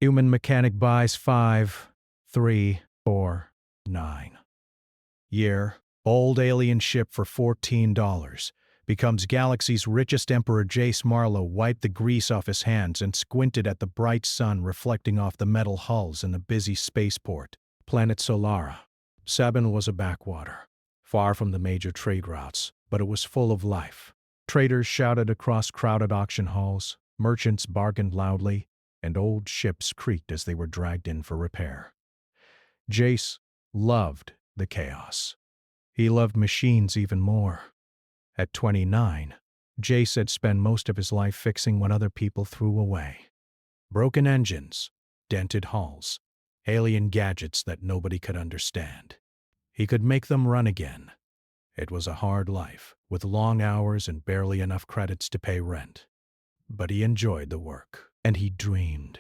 Human mechanic buys 5349. Year, old alien ship for $14. Becomes galaxy's richest emperor. Jace Marlowe wiped the grease off his hands and squinted at the bright sun reflecting off the metal hulls in the busy spaceport. Planet Solara. Sabin was a backwater, far from the major trade routes, but it was full of life. Traders shouted across crowded auction halls, merchants bargained loudly, and old ships creaked as they were dragged in for repair. Jace loved the chaos. He loved machines even more. At 29, Jace had spent most of his life fixing what other people threw away. Broken engines, dented hulls, alien gadgets that nobody could understand. He could make them run again. It was a hard life, with long hours and barely enough credits to pay rent. But he enjoyed the work, and he dreamed.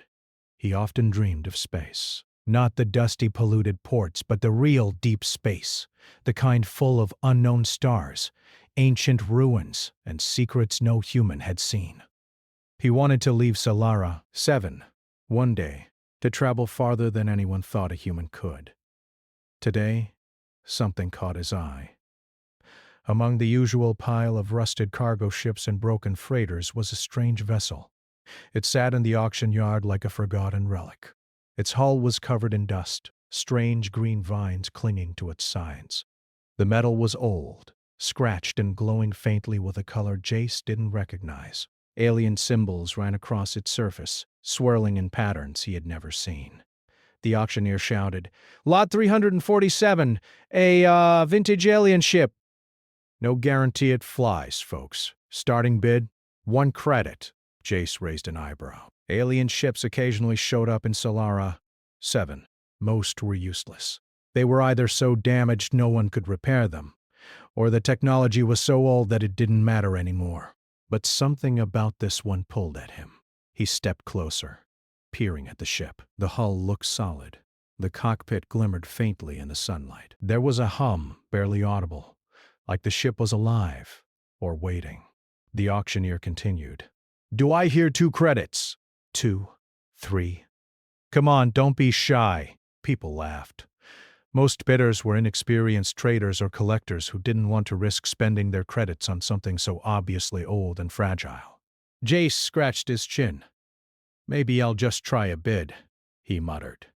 He often dreamed of space. Not the dusty, polluted ports, but the real deep space, the kind full of unknown stars, ancient ruins, and secrets no human had seen. He wanted to leave Solara 7 one day, to travel farther than anyone thought a human could. Today, something caught his eye. Among the usual pile of rusted cargo ships and broken freighters was a strange vessel. It sat in the auction yard like a forgotten relic. Its hull was covered in dust, strange green vines clinging to its sides. The metal was old, scratched and glowing faintly with a color Jace didn't recognize. Alien symbols ran across its surface, swirling in patterns he had never seen. The auctioneer shouted, "Lot 347, a vintage alien ship." "No guarantee it flies, folks. Starting bid, 1 credit." Jace raised an eyebrow. Alien ships occasionally showed up in Solara 7. Most were useless. They were either so damaged no one could repair them, or the technology was so old that it didn't matter anymore. But something about this one pulled at him. He stepped closer, peering at the ship. The hull looked solid. The cockpit glimmered faintly in the sunlight. There was a hum, barely audible, like the ship was alive, or waiting. The auctioneer continued. "Do I hear 2 credits? 2, 3. Come on, don't be shy." People laughed. Most bidders were inexperienced traders or collectors who didn't want to risk spending their credits on something so obviously old and fragile. Jace scratched his chin. "Maybe I'll just try a bid," he muttered.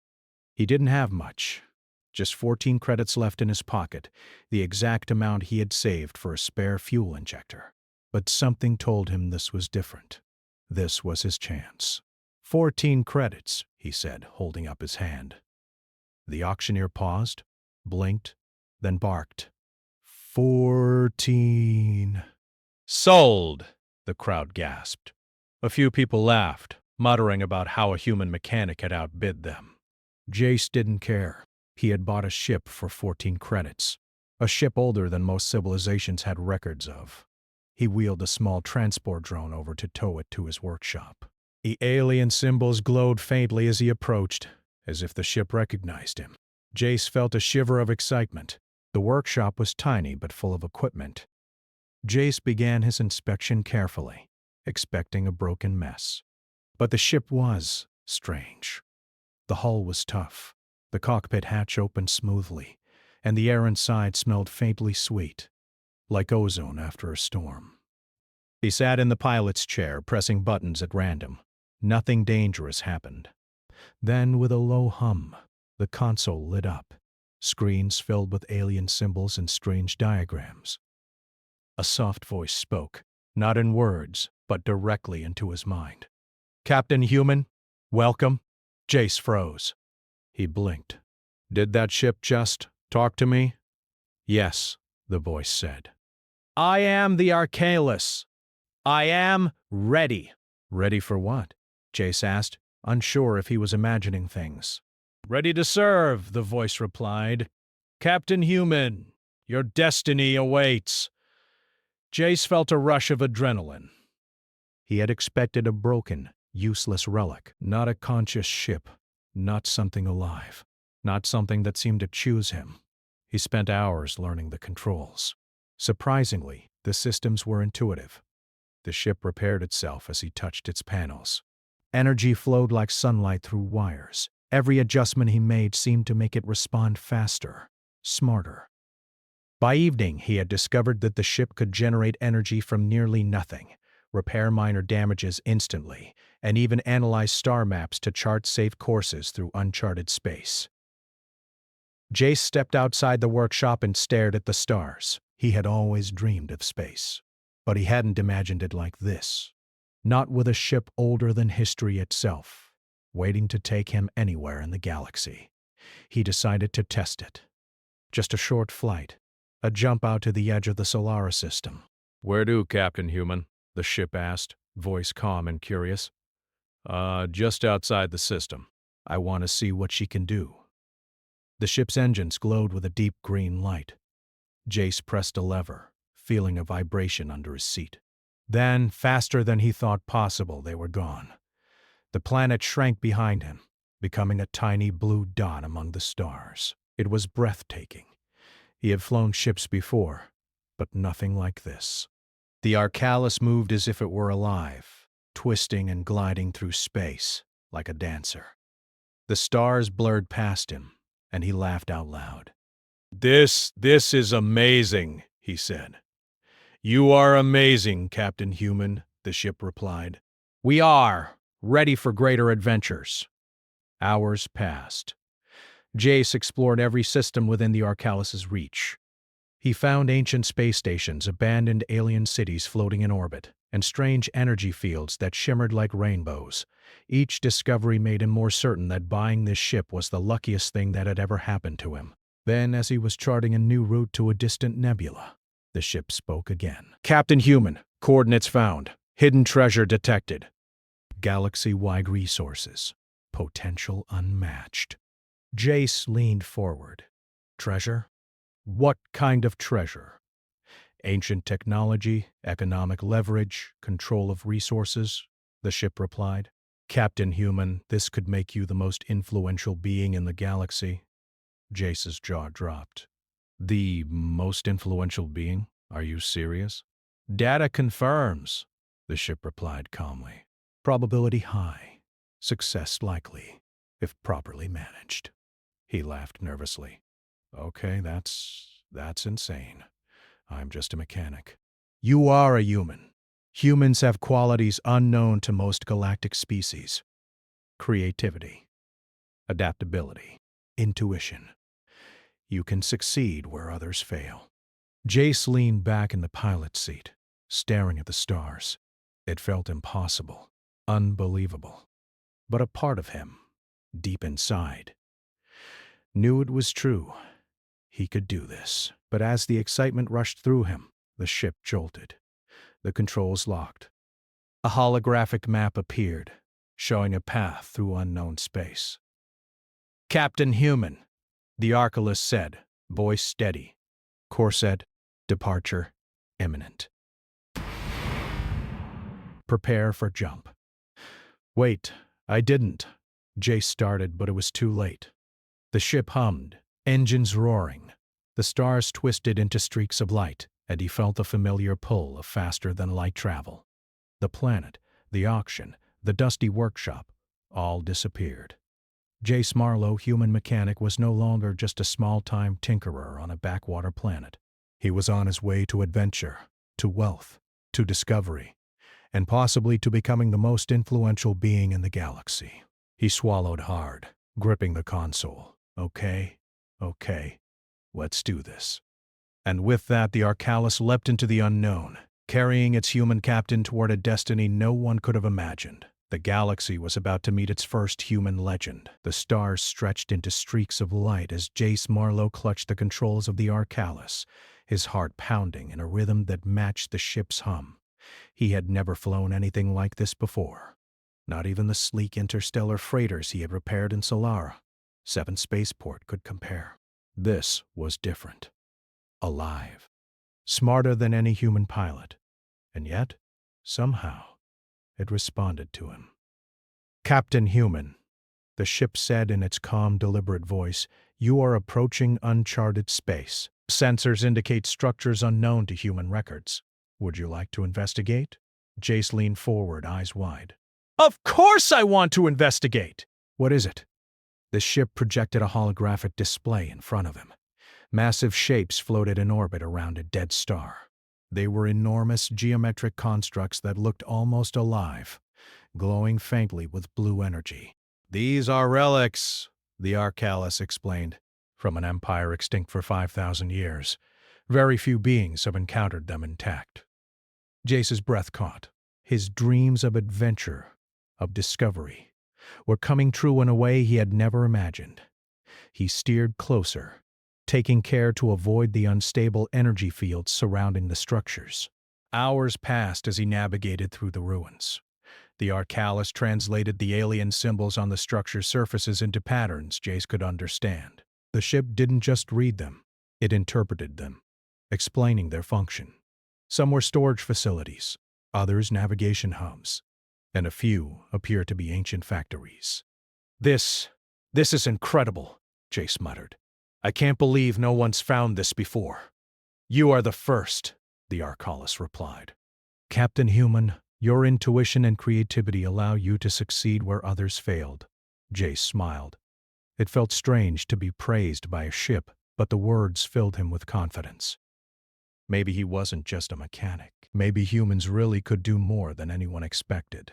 He didn't have much. Just 14 credits left in his pocket, the exact amount he had saved for a spare fuel injector. But something told him this was different. This was his chance. 14 credits, he said, holding up his hand. The auctioneer paused, blinked, then barked. 14. "Sold!" the crowd gasped. A few people laughed, muttering about how a human mechanic had outbid them. Jace didn't care. He had bought a ship for 14 credits, a ship older than most civilizations had records of. He wheeled a small transport drone over to tow it to his workshop. The alien symbols glowed faintly as he approached, as if the ship recognized him. Jace felt a shiver of excitement. The workshop was tiny but full of equipment. Jace began his inspection carefully, expecting a broken mess. But the ship was strange. The hull was tough. The cockpit hatch opened smoothly, and the air inside smelled faintly sweet, like ozone after a storm. He sat in the pilot's chair, pressing buttons at random. Nothing dangerous happened. Then, with a low hum, the console lit up, screens filled with alien symbols and strange diagrams. A soft voice spoke, not in words, but directly into his mind. "Captain Human, welcome." Jace froze. He blinked. "Did that ship just talk to me?" "Yes," the voice said. "I am the Arcalus. I am ready." "Ready for what?" Jace asked, unsure if he was imagining things. "Ready to serve," the voice replied. "Captain Human, your destiny awaits." Jace felt a rush of adrenaline. He had expected a broken, useless relic, not a conscious ship, not something alive, not something that seemed to choose him. He spent hours learning the controls. Surprisingly, the systems were intuitive. The ship repaired itself as he touched its panels. Energy flowed like sunlight through wires. Every adjustment he made seemed to make it respond faster, smarter. By evening, he had discovered that the ship could generate energy from nearly nothing, repair minor damages instantly, and even analyze star maps to chart safe courses through uncharted space. Jace stepped outside the workshop and stared at the stars. He had always dreamed of space, but he hadn't imagined it like this. Not with a ship older than history itself, waiting to take him anywhere in the galaxy. He decided to test it. Just a short flight, a jump out to the edge of the solar system. "Where to, Captain Human?" the ship asked, voice calm and curious. Just outside the system. I want to see what she can do." The ship's engines glowed with a deep green light. Jace pressed a lever, feeling a vibration under his seat. Then, faster than he thought possible, they were gone. The planet shrank behind him, becoming a tiny blue dot among the stars. It was breathtaking. He had flown ships before, but nothing like this. The Arcalis moved as if it were alive, twisting and gliding through space like a dancer. The stars blurred past him, and he laughed out loud. This is amazing," he said. "You are amazing, Captain Human," the ship replied. "We are, ready for greater adventures." Hours passed. Jace explored every system within the Arcalis's reach. He found ancient space stations, abandoned alien cities floating in orbit, and strange energy fields that shimmered like rainbows. Each discovery made him more certain that buying this ship was the luckiest thing that had ever happened to him. Then, as he was charting a new route to a distant nebula, the ship spoke again. "Captain Human, coordinates found. Hidden treasure detected." Galaxy-wide resources. Potential unmatched. Jace leaned forward. Treasure? What kind of treasure? Ancient technology, economic leverage, control of resources, the ship replied. "Captain Human, this could make you the most influential being in the galaxy." Jace's jaw dropped. "The most influential being? Are you serious?" "Data confirms," the ship replied calmly. "Probability high. Success likely, if properly managed." He laughed nervously. "Okay, that's insane. I'm just a mechanic." "You are a human. Humans have qualities unknown to most galactic species. Creativity, adaptability, intuition. You can succeed where others fail." Jace leaned back in the pilot's seat, staring at the stars. It felt impossible, unbelievable. But a part of him, deep inside, knew it was true. He could do this. But as the excitement rushed through him, the ship jolted. The controls locked. A holographic map appeared, showing a path through unknown space. "Captain Human," the Arcalis said, voice steady. "Corset, departure imminent. Prepare for jump." "Wait, I didn't." Jace started, but it was too late. The ship hummed, engines roaring. The stars twisted into streaks of light, and he felt the familiar pull of faster-than-light travel. The planet, the auction, the dusty workshop, all disappeared. Jace Marlowe, human mechanic, was no longer just a small-time tinkerer on a backwater planet. He was on his way to adventure, to wealth, to discovery, and possibly to becoming the most influential being in the galaxy. He swallowed hard, gripping the console. Okay, let's do this." And with that, the Arcalis leapt into the unknown, carrying its human captain toward a destiny no one could have imagined. The galaxy was about to meet its first human legend. The stars stretched into streaks of light as Jace Marlowe clutched the controls of the Arcalis, his heart pounding in a rhythm that matched the ship's hum. He had never flown anything like this before. Not even the sleek interstellar freighters he had repaired in Solara, Seventh Spaceport, could compare. This was different. Alive. Smarter than any human pilot. And yet, somehow, it responded to him. "Captain Human," the ship said in its calm, deliberate voice, "you are approaching uncharted space. Sensors indicate structures unknown to human records. Would you like to investigate?" Jace leaned forward, eyes wide. Of course I want to investigate! What is it? The ship projected a holographic display in front of him. Massive shapes floated in orbit around a dead star. They were enormous geometric constructs that looked almost alive, glowing faintly with blue energy. These are relics, the Arcalis explained, from an empire extinct for 5,000 years. Very few beings have encountered them intact. Jace's breath caught. His dreams of adventure, of discovery, were coming true in a way he had never imagined. He steered closer, taking care to avoid the unstable energy fields surrounding the structures. Hours passed as he navigated through the ruins. The Arcalis translated the alien symbols on the structure's surfaces into patterns Jace could understand. The ship didn't just read them, it interpreted them, explaining their function. Some were storage facilities, others navigation hubs, and a few appear to be ancient factories. This is incredible, Jace muttered. I can't believe no one's found this before. You are the first, the Arcalis replied. Captain Human, your intuition and creativity allow you to succeed where others failed. Jace smiled. It felt strange to be praised by a ship, but the words filled him with confidence. Maybe he wasn't just a mechanic. Maybe humans really could do more than anyone expected.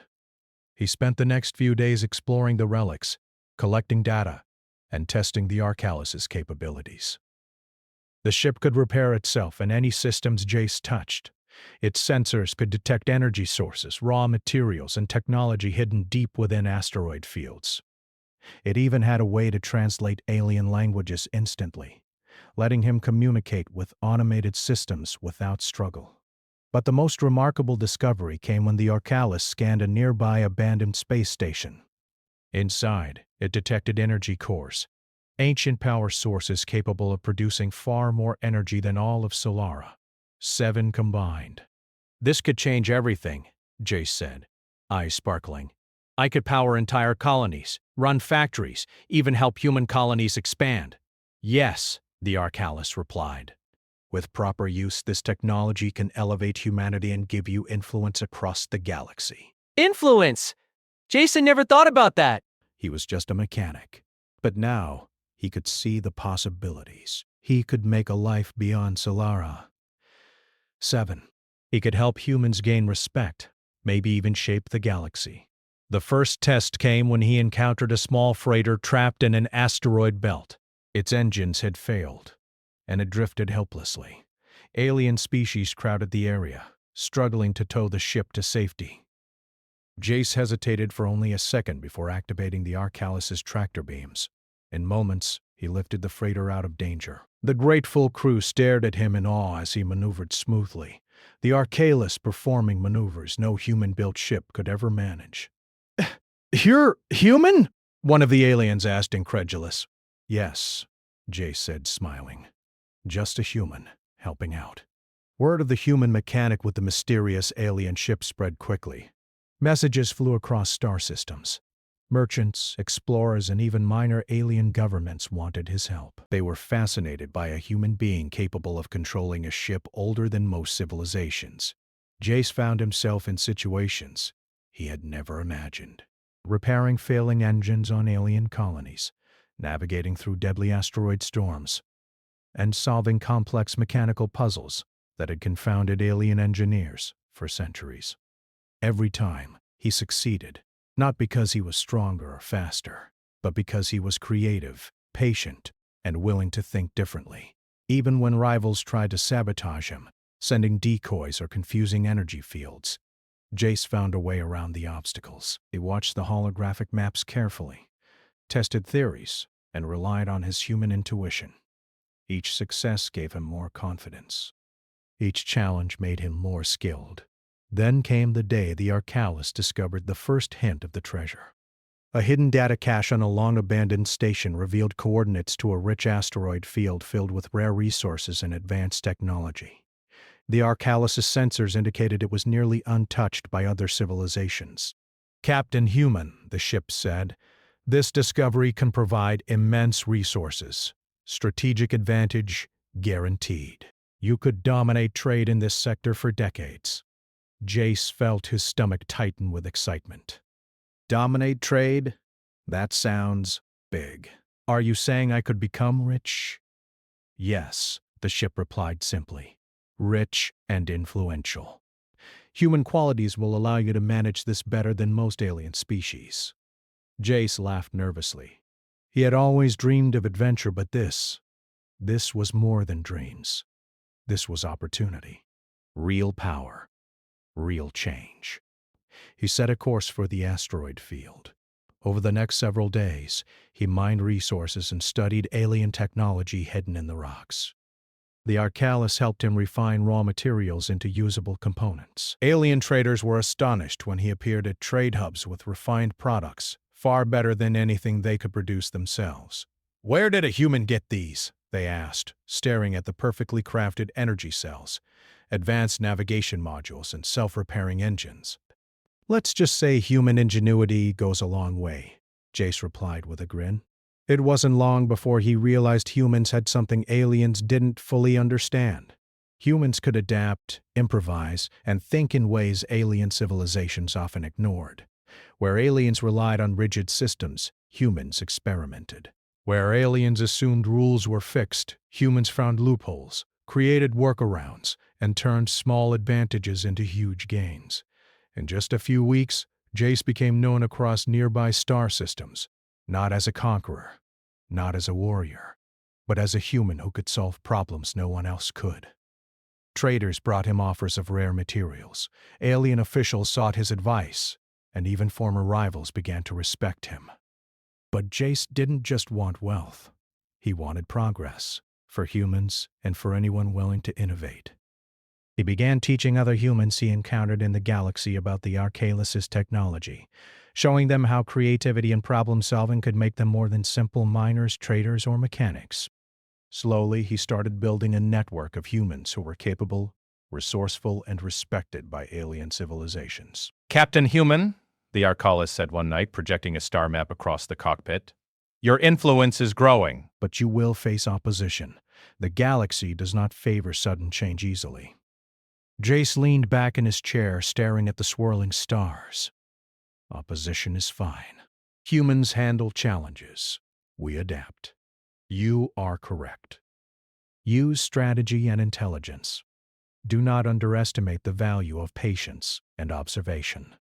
He spent the next few days exploring the relics, collecting data, and testing the Arcalis's capabilities. The ship could repair itself and any systems Jace touched. Its sensors could detect energy sources, raw materials, and technology hidden deep within asteroid fields. It even had a way to translate alien languages instantly, letting him communicate with automated systems without struggle. But the most remarkable discovery came when the Arcalis scanned a nearby abandoned space station. Inside, it detected energy cores, ancient power sources capable of producing far more energy than all of Solara, 7 combined. This could change everything, Jace said, eyes sparkling. I could power entire colonies, run factories, even help human colonies expand. Yes, the Arcalis replied. With proper use, this technology can elevate humanity and give you influence across the galaxy. Influence! Jason never thought about that. He was just a mechanic. But now, he could see the possibilities. He could make a life beyond Solara. 7. He could help humans gain respect, maybe even shape the galaxy. The first test came when he encountered a small freighter trapped in an asteroid belt. Its engines had failed, and it drifted helplessly. Alien species crowded the area, struggling to tow the ship to safety. Jace hesitated for only a second before activating the Arcalis's tractor beams. In moments, he lifted the freighter out of danger. The grateful crew stared at him in awe as he maneuvered smoothly, the Arcalis performing maneuvers no human-built ship could ever manage. "You're human?" one of the aliens asked, incredulous. "Yes," Jace said, smiling. "Just a human, helping out." Word of the human mechanic with the mysterious alien ship spread quickly. Messages flew across star systems. Merchants, explorers, and even minor alien governments wanted his help. They were fascinated by a human being capable of controlling a ship older than most civilizations. Jace found himself in situations he had never imagined. Repairing failing engines on alien colonies, navigating through deadly asteroid storms, and solving complex mechanical puzzles that had confounded alien engineers for centuries. Every time, he succeeded, not because he was stronger or faster, but because he was creative, patient, and willing to think differently. Even when rivals tried to sabotage him, sending decoys or confusing energy fields, Jace found a way around the obstacles. He watched the holographic maps carefully, tested theories, and relied on his human intuition. Each success gave him more confidence. Each challenge made him more skilled. Then came the day the Arcalis discovered the first hint of the treasure. A hidden data cache on a long-abandoned station revealed coordinates to a rich asteroid field filled with rare resources and advanced technology. The Arcalis's sensors indicated it was nearly untouched by other civilizations. "Captain Human," the ship said, "this discovery can provide immense resources. Strategic advantage guaranteed. You could dominate trade in this sector for decades." Jace felt his stomach tighten with excitement. Dominate trade? That sounds big. Are you saying I could become rich? Yes, the ship replied simply. Rich and influential. Human qualities will allow you to manage this better than most alien species. Jace laughed nervously. He had always dreamed of adventure, but this was more than dreams. This was opportunity. Real power. Real change. He set a course for the asteroid field. Over the next several days, he mined resources and studied alien technology hidden in the rocks. The Arcalis helped him refine raw materials into usable components. Alien traders were astonished when he appeared at trade hubs with refined products, far better than anything they could produce themselves. "Where did a human get these?" they asked, staring at the perfectly crafted energy cells, advanced navigation modules, and self-repairing engines. "Let's just say human ingenuity goes a long way," Jace replied with a grin. It wasn't long before he realized humans had something aliens didn't fully understand. Humans could adapt, improvise, and think in ways alien civilizations often ignored. Where aliens relied on rigid systems, humans experimented. Where aliens assumed rules were fixed, humans found loopholes, created workarounds, and turned small advantages into huge gains. In just a few weeks, Jace became known across nearby star systems, not as a conqueror, not as a warrior, but as a human who could solve problems no one else could. Traders brought him offers of rare materials, alien officials sought his advice, and even former rivals began to respect him. But Jace didn't just want wealth. He wanted progress, for humans and for anyone willing to innovate. He began teaching other humans he encountered in the galaxy about the Arcalis' technology, showing them how creativity and problem-solving could make them more than simple miners, traders, or mechanics. Slowly, he started building a network of humans who were capable, resourceful, and respected by alien civilizations. "Captain Human," the Arcalis said one night, projecting a star map across the cockpit, "your influence is growing." But you will face opposition. The galaxy does not favor sudden change easily. Jace leaned back in his chair, staring at the swirling stars. Opposition is fine. Humans handle challenges. We adapt. You are correct. Use strategy and intelligence. Do not underestimate the value of patience and observation.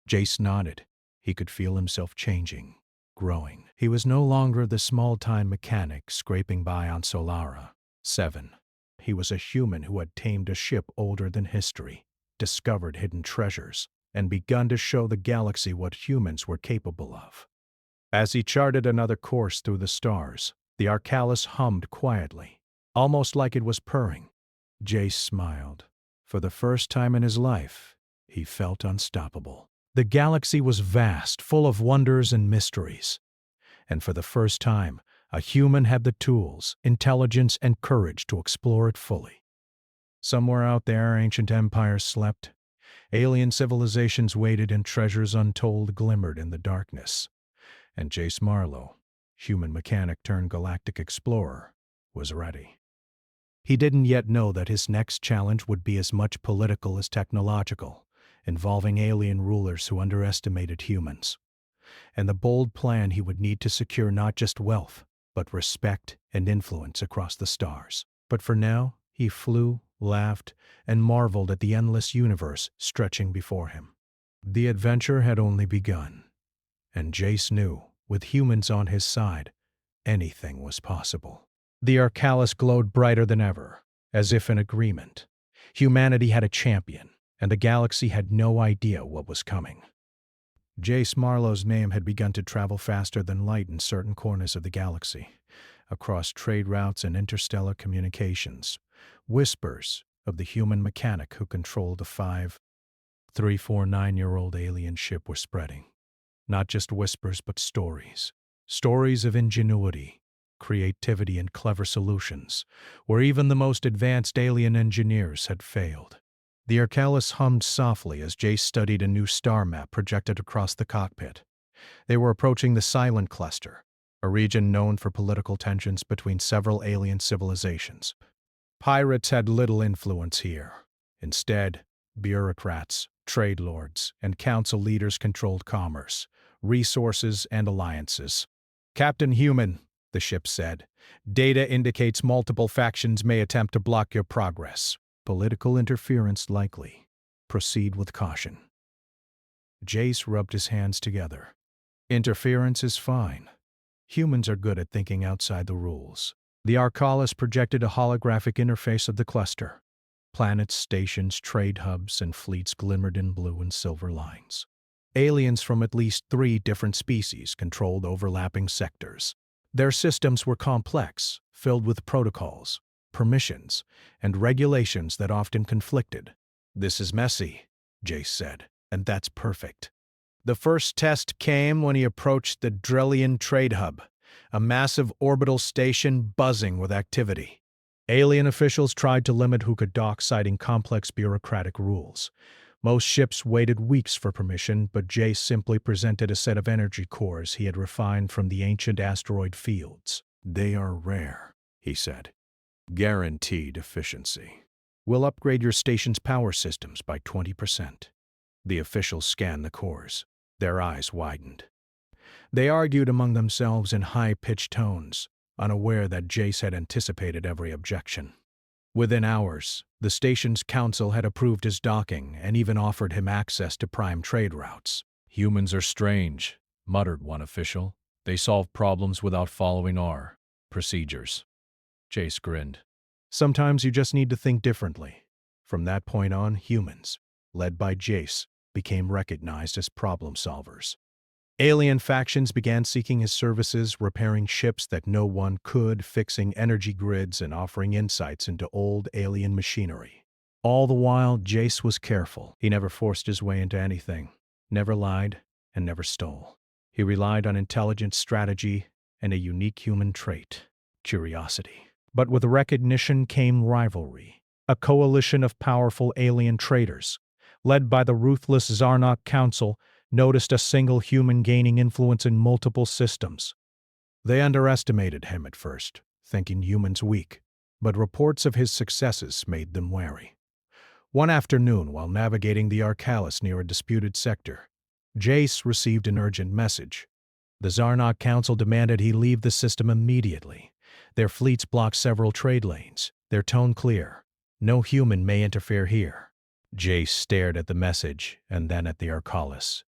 Jace nodded. He could feel himself changing, growing. He was no longer the small-time mechanic scraping by on Solara 7. He was a human who had tamed a ship older than history, discovered hidden treasures, and begun to show the galaxy what humans were capable of. As he charted another course through the stars, the Arcalis hummed quietly, almost like it was purring. Jace smiled. For the first time in his life, he felt unstoppable. The galaxy was vast, full of wonders and mysteries. And for the first time, a human had the tools, intelligence, and courage to explore it fully. Somewhere out there, ancient empires slept. Alien civilizations waited and treasures untold glimmered in the darkness. And Jace Marlowe, human mechanic turned galactic explorer, was ready. He didn't yet know that his next challenge would be as much political as technological, involving alien rulers who underestimated humans, and the bold plan he would need to secure not just wealth, but respect and influence across the stars. But for now, he flew, laughed, and marveled at the endless universe stretching before him. The adventure had only begun, and Jace knew, with humans on his side, anything was possible. The Arcalis glowed brighter than ever, as if in agreement. Humanity had a champion, and the galaxy had no idea what was coming. Jace Marlowe's name had begun to travel faster than light in certain corners of the galaxy, across trade routes and interstellar communications. Whispers of the human mechanic who controlled the 5,349-year-old alien ship were spreading. Not just whispers, but stories. Stories of ingenuity, creativity, and clever solutions, where even the most advanced alien engineers had failed. The Arcalis hummed softly as Jace studied a new star map projected across the cockpit. They were approaching the Silent Cluster, a region known for political tensions between several alien civilizations. Pirates had little influence here. Instead, bureaucrats, trade lords, and council leaders controlled commerce, resources, and alliances. "Captain Human," the ship said, "data indicates multiple factions may attempt to block your progress. Political interference likely. Proceed with caution." Jace rubbed his hands together. "Interference is fine. Humans are good at thinking outside the rules." The Arcalis projected a holographic interface of the cluster. Planets, stations, trade hubs, and fleets glimmered in blue and silver lines. Aliens from at least 3 different species controlled overlapping sectors. Their systems were complex, filled with protocols, permissions, and regulations that often conflicted. "This is messy," Jace said, "and that's perfect." The first test came when he approached the Drellian Trade Hub, a massive orbital station buzzing with activity. Alien officials tried to limit who could dock, citing complex bureaucratic rules. Most ships waited weeks for permission, but Jace simply presented a set of energy cores he had refined from the ancient asteroid fields. "They are rare," he said. "Guaranteed efficiency. We'll upgrade your station's power systems by 20%. The officials scanned the cores. Their eyes widened. They argued among themselves in high-pitched tones, unaware that Jace had anticipated every objection. Within hours, the station's council had approved his docking and even offered him access to prime trade routes. "Humans are strange," muttered one official. "They solve problems without following our procedures." Jace grinned. "Sometimes you just need to think differently." From that point on, humans, led by Jace, became recognized as problem solvers. Alien factions began seeking his services, repairing ships that no one could, fixing energy grids, and offering insights into old alien machinery. All the while, Jace was careful. He never forced his way into anything, never lied, and never stole. He relied on intelligence, strategy, and a unique human trait: curiosity. But with recognition came rivalry. A coalition of powerful alien traders, led by the ruthless Zarnok Council, noticed a single human gaining influence in multiple systems. They underestimated him at first, thinking humans weak, but reports of his successes made them wary. One afternoon, while navigating the Arcalis near a disputed sector, Jace received an urgent message. The Zarnok Council demanded he leave the system immediately. Their fleets blocked several trade lanes, their tone clear: "No human may interfere here." Jace stared at the message and then at the Arcalis.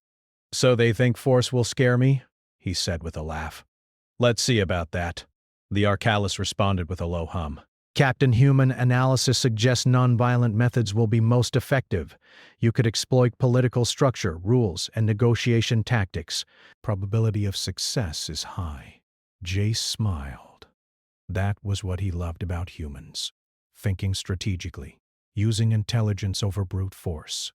"So they think force will scare me?" he said with a laugh. "Let's see about that." The Arcalis responded with a low hum. "Captain Human, analysis suggests nonviolent methods will be most effective. You could exploit political structure, rules, and negotiation tactics. Probability of success is high." Jace smiled. That was what he loved about humans: thinking strategically, using intelligence over brute force.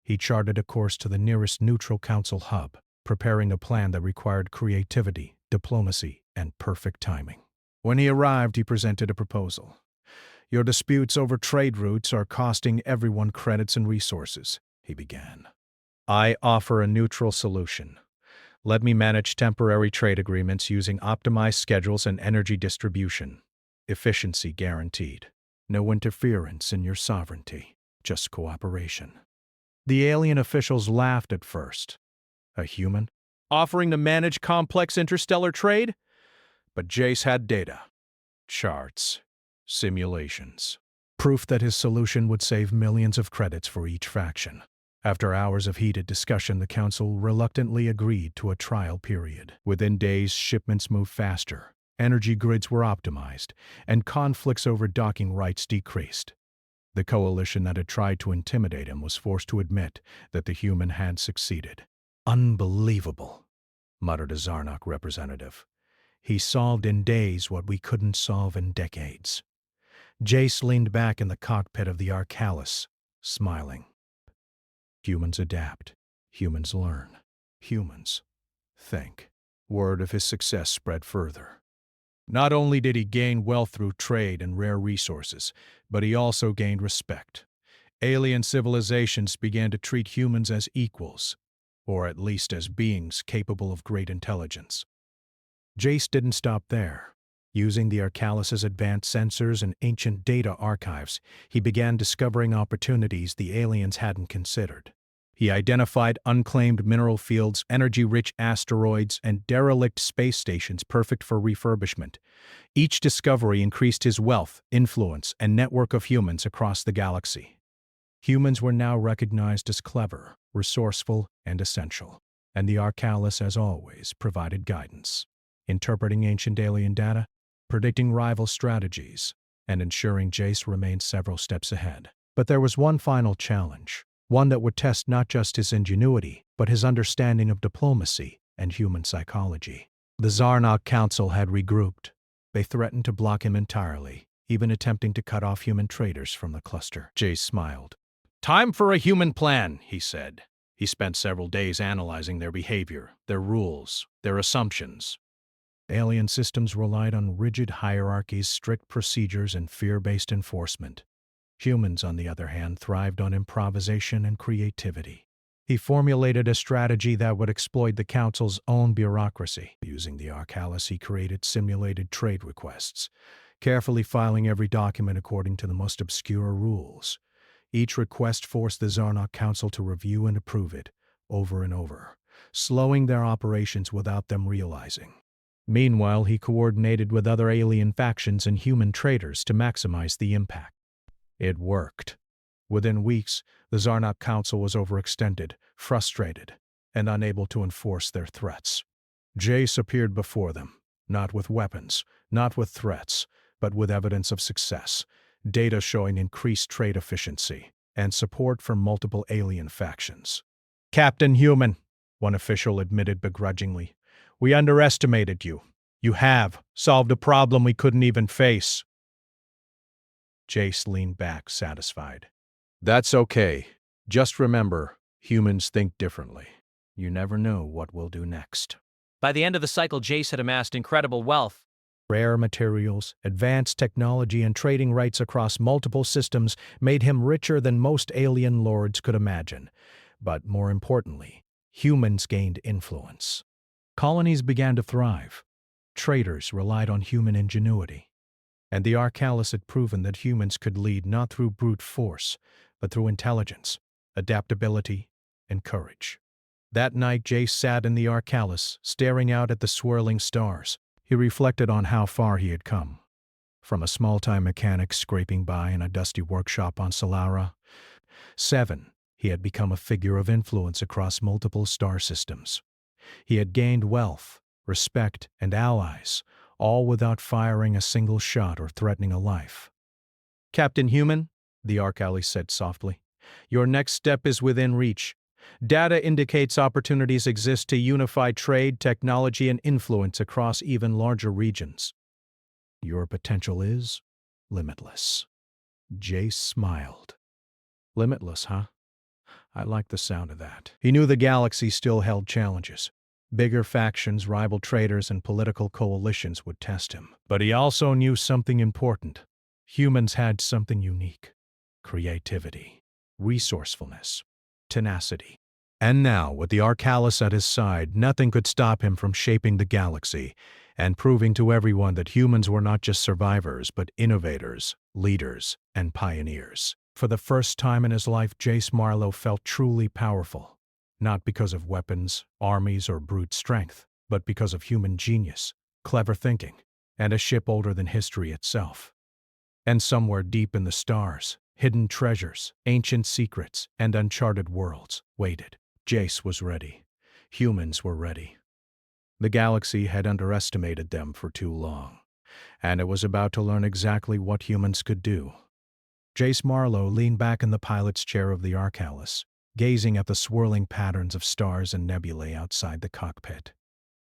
He charted a course to the nearest neutral council hub, preparing a plan that required creativity, diplomacy, and perfect timing. When he arrived, he presented a proposal. "Your disputes over trade routes are costing everyone credits and resources," he began. "I offer a neutral solution. Let me manage temporary trade agreements using optimized schedules and energy distribution. Efficiency guaranteed. No interference in your sovereignty, just cooperation." The alien officials laughed at first. A human? Offering to manage complex interstellar trade? But Jace had data. Charts. Simulations. Proof that his solution would save millions of credits for each faction. After hours of heated discussion, the council reluctantly agreed to a trial period. Within days, shipments moved faster, energy grids were optimized, and conflicts over docking rights decreased. The coalition that had tried to intimidate him was forced to admit that the human had succeeded. "Unbelievable," muttered a Zarnok representative. "He solved in days what we couldn't solve in decades." Jace leaned back in the cockpit of the Arcalis, smiling. Humans adapt. Humans learn. Humans think. Word of his success spread further. Not only did he gain wealth through trade and rare resources, but he also gained respect. Alien civilizations began to treat humans as equals, or at least as beings capable of great intelligence. Jace didn't stop there. Using the Arcalis' advanced sensors and ancient data archives, he began discovering opportunities the aliens hadn't considered. He identified unclaimed mineral fields, energy-rich asteroids, and derelict space stations perfect for refurbishment. Each discovery increased his wealth, influence, and network of humans across the galaxy. Humans were now recognized as clever, resourceful, and essential, and the Arcalis, as always, provided guidance, interpreting ancient alien data, predicting rival strategies, and ensuring Jace remained several steps ahead. But there was one final challenge, one that would test not just his ingenuity, but his understanding of diplomacy and human psychology. The Zarnok Council had regrouped. They threatened to block him entirely, even attempting to cut off human traders from the cluster. Jace smiled. "Time for a human plan," he said. He spent several days analyzing their behavior, their rules, their assumptions. Alien systems relied on rigid hierarchies, strict procedures, and fear-based enforcement. Humans, on the other hand, thrived on improvisation and creativity. He formulated a strategy that would exploit the Council's own bureaucracy. Using the Arcalis, he created simulated trade requests, carefully filing every document according to the most obscure rules. Each request forced the Zarnok Council to review and approve it, over and over, slowing their operations without them realizing. Meanwhile, he coordinated with other alien factions and human traders to maximize the impact. It worked. Within weeks, the Zarnok Council was overextended, frustrated, and unable to enforce their threats. Jace appeared before them, not with weapons, not with threats, but with evidence of success, data showing increased trade efficiency, and support from multiple alien factions. "Captain Human," one official admitted begrudgingly, "we underestimated you. You have solved a problem we couldn't even face." Jace leaned back, satisfied. "That's okay. Just remember, humans think differently. You never know what we'll do next." By the end of the cycle, Jace had amassed incredible wealth. Rare materials, advanced technology, and trading rights across multiple systems made him richer than most alien lords could imagine. But more importantly, humans gained influence. Colonies began to thrive. Traders relied on human ingenuity. And the Arcalis had proven that humans could lead not through brute force, but through intelligence, adaptability, and courage. That night, Jace sat in the Arcalis, staring out at the swirling stars. He reflected on how far he had come. From a small-time mechanic scraping by in a dusty workshop on Solara, 7, he had become a figure of influence across multiple star systems. He had gained wealth, respect, and allies, all without firing a single shot or threatening a life. "Captain Human," the Arcalis said softly, "your next step is within reach. Data indicates opportunities exist to unify trade, technology, and influence across even larger regions. Your potential is limitless." Jace smiled. "Limitless, huh? I like the sound of that." He knew the galaxy still held challenges. Bigger factions, rival traders, and political coalitions would test him. But he also knew something important. Humans had something unique: creativity, resourcefulness, tenacity. And now, with the Arcalis at his side, nothing could stop him from shaping the galaxy and proving to everyone that humans were not just survivors, but innovators, leaders, and pioneers. For the first time in his life, Jace Marlowe felt truly powerful, not because of weapons, armies, or brute strength, but because of human genius, clever thinking, and a ship older than history itself. And somewhere deep in the stars, hidden treasures, ancient secrets, and uncharted worlds waited. Jace was ready. Humans were ready. The galaxy had underestimated them for too long, and it was about to learn exactly what humans could do. Jace Marlowe leaned back in the pilot's chair of the Arcalis, gazing at the swirling patterns of stars and nebulae outside the cockpit.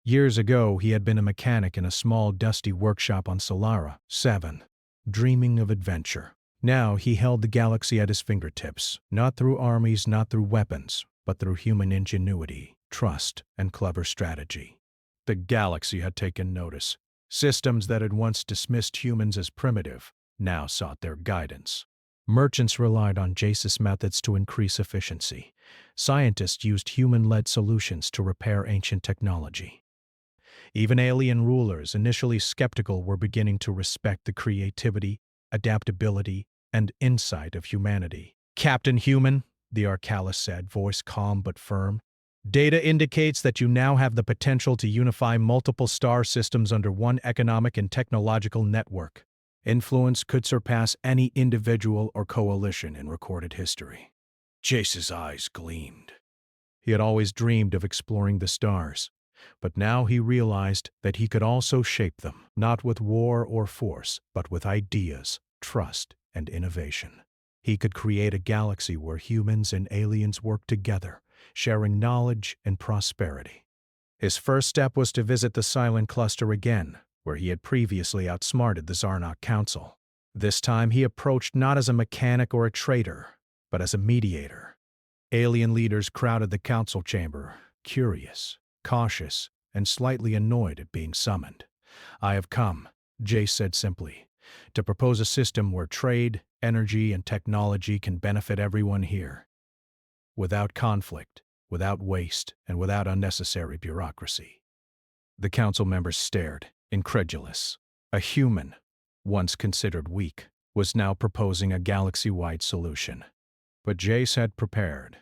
Years ago, he had been a mechanic in a small, dusty workshop on Solara, 7, dreaming of adventure. Now he held the galaxy at his fingertips, not through armies, not through weapons, but through human ingenuity, trust, and clever strategy. The galaxy had taken notice. Systems that had once dismissed humans as primitive now sought their guidance. Merchants relied on Jace's methods to increase efficiency. Scientists used human-led solutions to repair ancient technology. Even alien rulers, initially skeptical, were beginning to respect the creativity, adaptability, and insight of humanity. "Captain Human," the Arcalis said, voice calm but firm. Data indicates that you now have the potential to unify multiple star systems under one economic and technological network. Influence could surpass any individual or coalition in recorded history. Jace's eyes gleamed. He had always dreamed of exploring the stars, but now he realized that he could also shape them, not with war or force, but with ideas, trust, and innovation. He could create a galaxy where humans and aliens work together, sharing knowledge and prosperity. His first step was to visit the Silent Cluster again, where he had previously outsmarted the Zarnok Council. This time he approached not as a mechanic or a traitor, but as a mediator. Alien leaders crowded the council chamber, curious, cautious, and slightly annoyed at being summoned. "I have come," Jace said simply, "to propose a system where trade, energy, and technology can benefit everyone here. Without conflict, without waste, and without unnecessary bureaucracy." The council members stared, incredulous. A human, once considered weak, was now proposing a galaxy-wide solution. But Jace had prepared.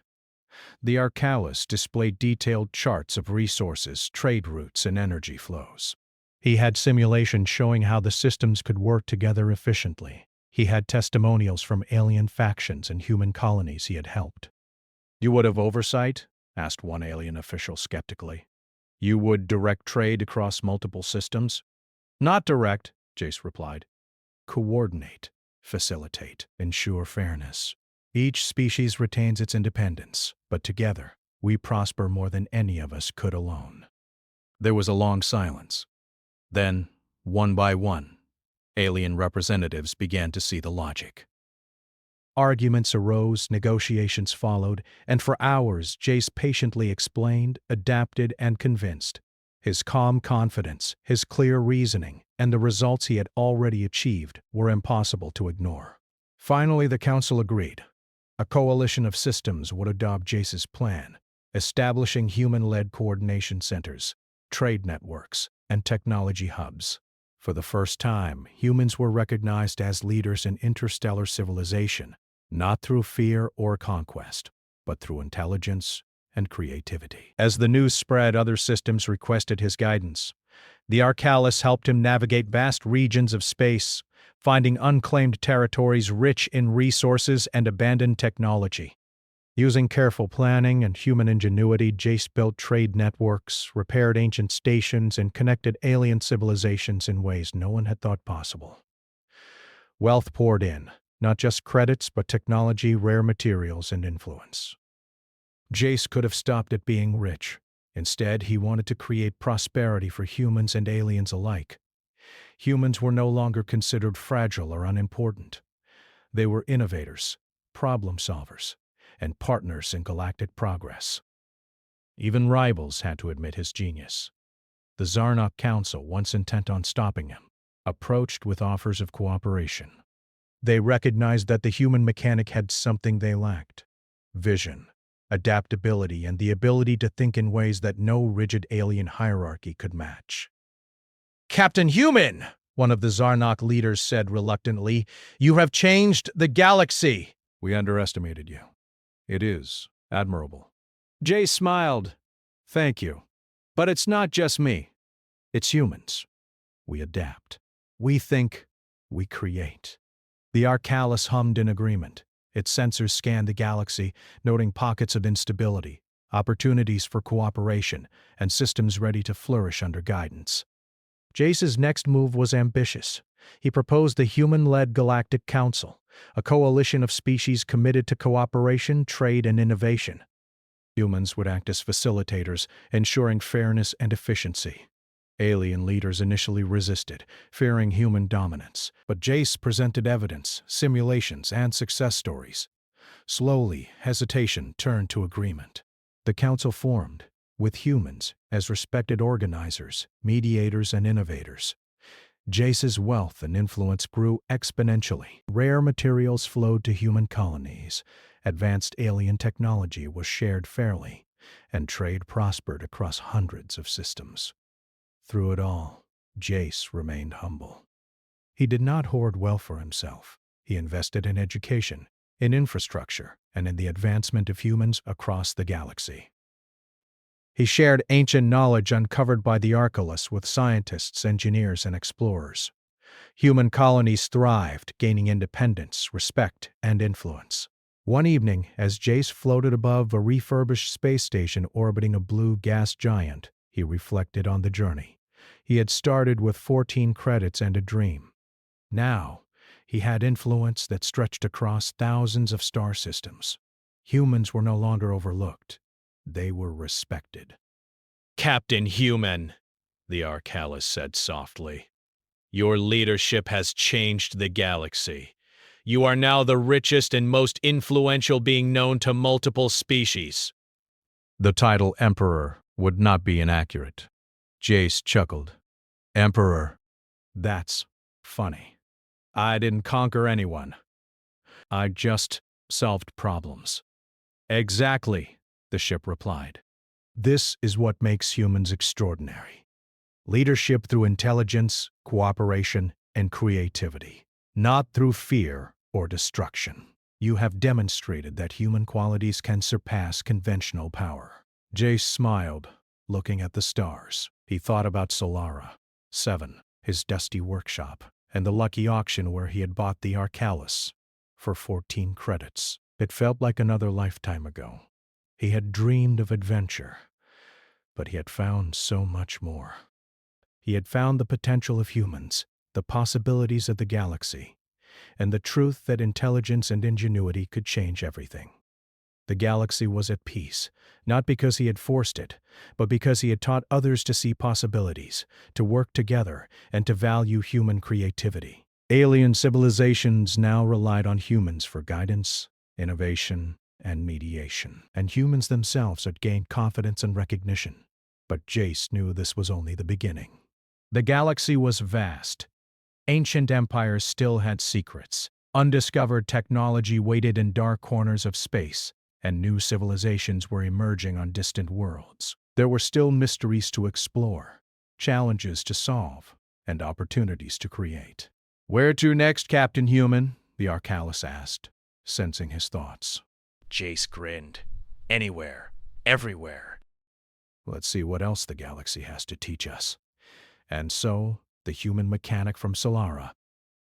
The Arcalis displayed detailed charts of resources, trade routes, and energy flows. He had simulations showing how the systems could work together efficiently. He had testimonials from alien factions and human colonies he had helped. "You would have oversight?" asked one alien official skeptically. "You would direct trade across multiple systems?" "Not direct," Jace replied. "Coordinate, facilitate, ensure fairness. Each species retains its independence, but together, we prosper more than any of us could alone." There was a long silence. Then, one by one, alien representatives began to see the logic. Arguments arose, negotiations followed, and for hours Jace patiently explained, adapted, and convinced. His calm confidence, his clear reasoning, and the results he had already achieved were impossible to ignore. Finally, the council agreed. A coalition of systems would adopt Jace's plan, establishing human-led coordination centers, trade networks, and technology hubs. For the first time, humans were recognized as leaders in interstellar civilization, not through fear or conquest, but through intelligence and creativity. As the news spread, other systems requested his guidance. The Arcalis helped him navigate vast regions of space, finding unclaimed territories rich in resources and abandoned technology. Using careful planning and human ingenuity, Jace built trade networks, repaired ancient stations, and connected alien civilizations in ways no one had thought possible. Wealth poured in, not just credits, but technology, rare materials, and influence. Jace could have stopped at being rich. Instead, he wanted to create prosperity for humans and aliens alike. Humans were no longer considered fragile or unimportant. They were innovators, problem solvers, and partners in galactic progress. Even rivals had to admit his genius. The Zarnok Council, once intent on stopping him, approached with offers of cooperation. They recognized that the human mechanic had something they lacked: vision, adaptability, and the ability to think in ways that no rigid alien hierarchy could match. "Captain Human," one of the Zarnok leaders said reluctantly, "you have changed the galaxy." "We underestimated you." "It is admirable." Jay smiled. "Thank you. But it's not just me. It's humans. We adapt. We think. We create." The Arcalis hummed in agreement. Its sensors scanned the galaxy, noting pockets of instability, opportunities for cooperation, and systems ready to flourish under guidance. Jace's next move was ambitious. He proposed the human-led Galactic Council, a coalition of species committed to cooperation, trade, and innovation. Humans would act as facilitators, ensuring fairness and efficiency. Alien leaders initially resisted, fearing human dominance, but Jace presented evidence, simulations, and success stories. Slowly, hesitation turned to agreement. The council formed, with humans as respected organizers, mediators, and innovators. Jace's wealth and influence grew exponentially. Rare materials flowed to human colonies, advanced alien technology was shared fairly, and trade prospered across hundreds of systems. Through it all, Jace remained humble. He did not hoard wealth for himself. He invested in education, in infrastructure, and in the advancement of humans across the galaxy. He shared ancient knowledge uncovered by the Archelaus with scientists, engineers, and explorers. Human colonies thrived, gaining independence, respect, and influence. One evening, as Jace floated above a refurbished space station orbiting a blue gas giant, he reflected on the journey. He had started with 14 credits and a dream. Now, he had influence that stretched across thousands of star systems. Humans were no longer overlooked. They were respected. Captain Human, the Archelaus said softly, your leadership has changed the galaxy. You are now the richest and most influential being known to multiple species. The title Emperor would not be inaccurate. Jace chuckled. Emperor, that's funny. I didn't conquer anyone. I just solved problems. Exactly, the ship replied. This is what makes humans extraordinary. Leadership through intelligence, cooperation, and creativity, not through fear or destruction. You have demonstrated that human qualities can surpass conventional power. Jace smiled, looking at the stars. He thought about Solara, 7, his dusty workshop, and the lucky auction where he had bought the Archelaus for 14 credits. It felt like another lifetime ago. He had dreamed of adventure, but he had found so much more. He had found the potential of humans, the possibilities of the galaxy, and the truth that intelligence and ingenuity could change everything. The galaxy was at peace, not because he had forced it, but because he had taught others to see possibilities, to work together, and to value human creativity. Alien civilizations now relied on humans for guidance, innovation, and mediation, and humans themselves had gained confidence and recognition. But Jace knew this was only the beginning. The galaxy was vast. Ancient empires still had secrets. Undiscovered technology waited in dark corners of space, and new civilizations were emerging on distant worlds. There were still mysteries to explore, challenges to solve, and opportunities to create. Where to next, Captain Human? The Archelaus asked, sensing his thoughts. Jace grinned. Anywhere, everywhere. Let's see what else the galaxy has to teach us. And so, the human mechanic from Solara,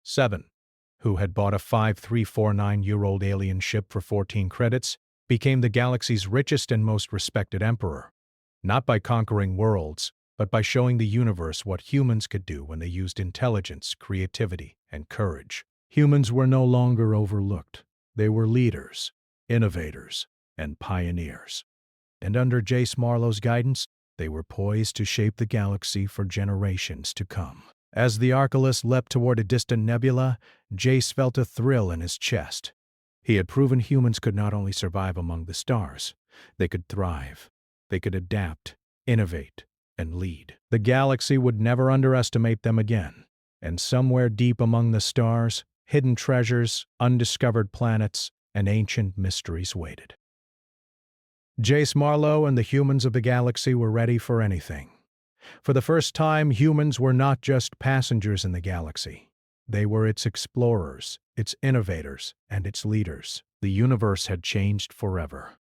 7, who had bought a 5349-year-old alien ship for 14 credits, became the galaxy's richest and most respected emperor, not by conquering worlds, but by showing the universe what humans could do when they used intelligence, creativity, and courage. Humans were no longer overlooked. They were leaders, innovators, and pioneers. And under Jace Marlowe's guidance, they were poised to shape the galaxy for generations to come. As the Archelaus leapt toward a distant nebula, Jace felt a thrill in his chest. He had proven humans could not only survive among the stars, they could thrive. They could adapt, innovate, and lead. The galaxy would never underestimate them again. And somewhere deep among the stars, hidden treasures, undiscovered planets, and ancient mysteries waited. Jace Marlowe and the humans of the galaxy were ready for anything. For the first time, humans were not just passengers in the galaxy. They were its explorers, its innovators, and its leaders. The universe had changed forever.